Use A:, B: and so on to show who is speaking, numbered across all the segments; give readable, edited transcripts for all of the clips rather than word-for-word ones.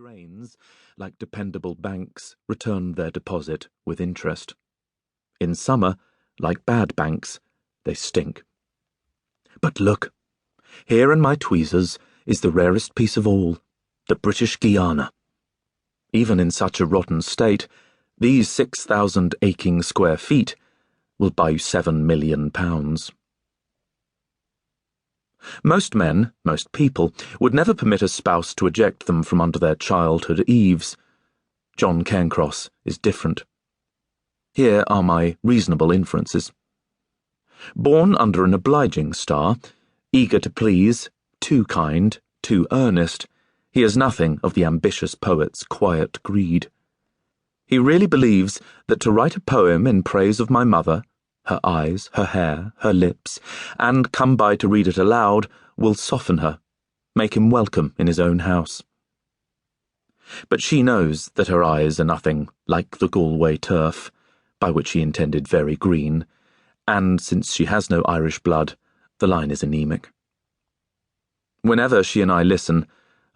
A: drains, like dependable banks, return their deposit with interest. In summer, like bad banks, they stink. But look, here in my tweezers is the rarest piece of all, the British Guiana. Even in such a rotten state, these 6,000 aching square feet will buy you £7 million. Most men, most people, would never permit a spouse to eject them from under their childhood eaves. John Cairncross is different. Here are my reasonable inferences. Born under an obliging star, eager to please, too kind, too earnest, he has nothing of the ambitious poet's quiet greed. He really believes that to write a poem in praise of my mother, her eyes, her hair, her lips, and come by to read it aloud, will soften her, make him welcome in his own house. But she knows that her eyes are nothing like the Galway turf, by which he intended very green, and since she has no Irish blood, the line is anemic. Whenever she and I listen,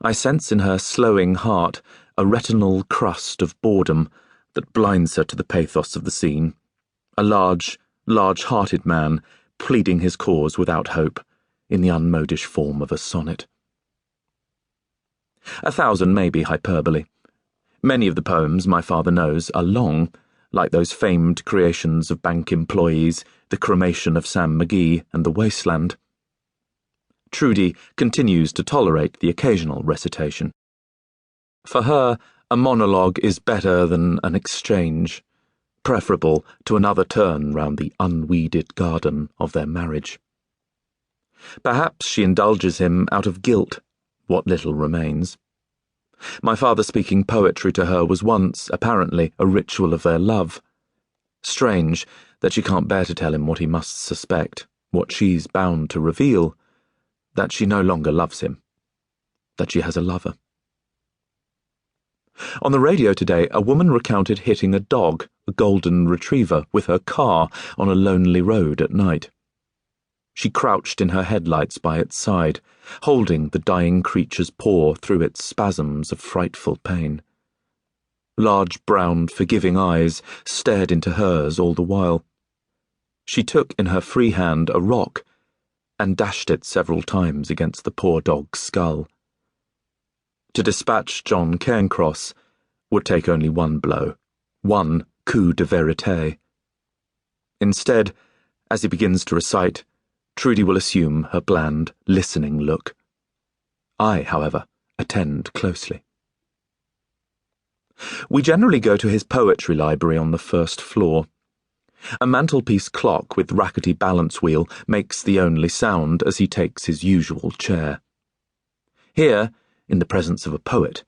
A: I sense in her slowing heart a retinal crust of boredom that blinds her to the pathos of the scene, a large-hearted man pleading his cause without hope in the unmodish form of a sonnet. 1,000 may be hyperbole. Many of the poems my father knows are long, like those famed creations of bank employees, The Cremation of Sam McGee and The Wasteland. Trudy continues to tolerate the occasional recitation. For her, a monologue is better than an exchange, preferable to another turn round the unweeded garden of their marriage. Perhaps she indulges him out of guilt, what little remains. My father speaking poetry to her was once, apparently, a ritual of their love. Strange that she can't bear to tell him what he must suspect, what she's bound to reveal, that she no longer loves him, that she has a lover. On the radio today, a woman recounted hitting a dog, a golden retriever, with her car on a lonely road at night. She crouched in her headlights by its side, holding the dying creature's paw through its spasms of frightful pain. Large brown, forgiving eyes stared into hers all the while. She took in her free hand a rock and dashed it several times against the poor dog's skull. To dispatch John Cairncross would take only one blow, one coup de vérité. Instead, as he begins to recite, Trudy will assume her bland, listening look. I, however, attend closely. We generally go to his poetry library on the first floor. A mantelpiece clock with rackety balance wheel makes the only sound as he takes his usual chair. Here, in the presence of a poet,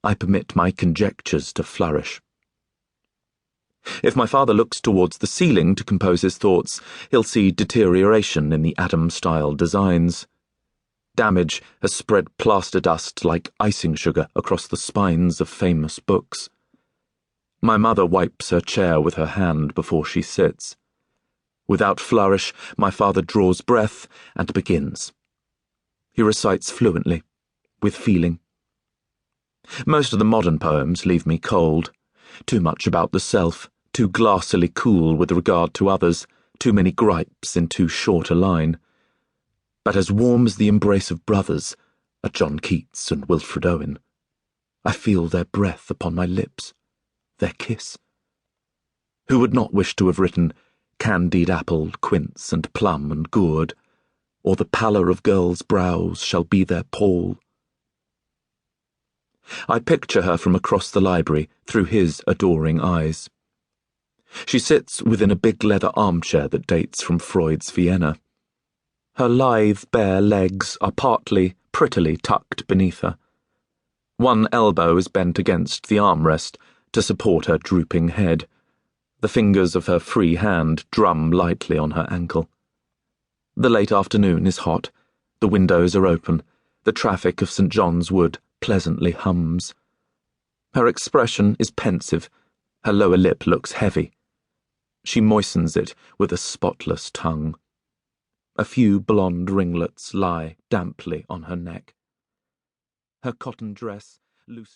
A: I permit my conjectures to flourish. If my father looks towards the ceiling to compose his thoughts, he'll see deterioration in the Adam-style designs. Damage has spread plaster dust like icing sugar across the spines of famous books. My mother wipes her chair with her hand before she sits. Without flourish, my father draws breath and begins. He recites fluently, with feeling. Most of the modern poems leave me cold. Too much about the self, too glassily cool with regard to others, too many gripes in too short a line. But as warm as the embrace of brothers, are John Keats and Wilfred Owen. I feel their breath upon my lips, their kiss. Who would not wish to have written candied apple, quince, and plum and gourd, or the pallor of girls' brows shall be their pall? I picture her from across the library through his adoring eyes. She sits within a big leather armchair that dates from Freud's Vienna. Her lithe, bare legs are partly, prettily tucked beneath her. One elbow is bent against the armrest to support her drooping head. The fingers of her free hand drum lightly on her ankle. The late afternoon is hot. The windows are open. The traffic of St. John's Wood pleasantly hums. Her expression is pensive. Her lower lip looks heavy. She moistens it with a spotless tongue. A few blonde ringlets lie damply on her neck. Her cotton dress loosely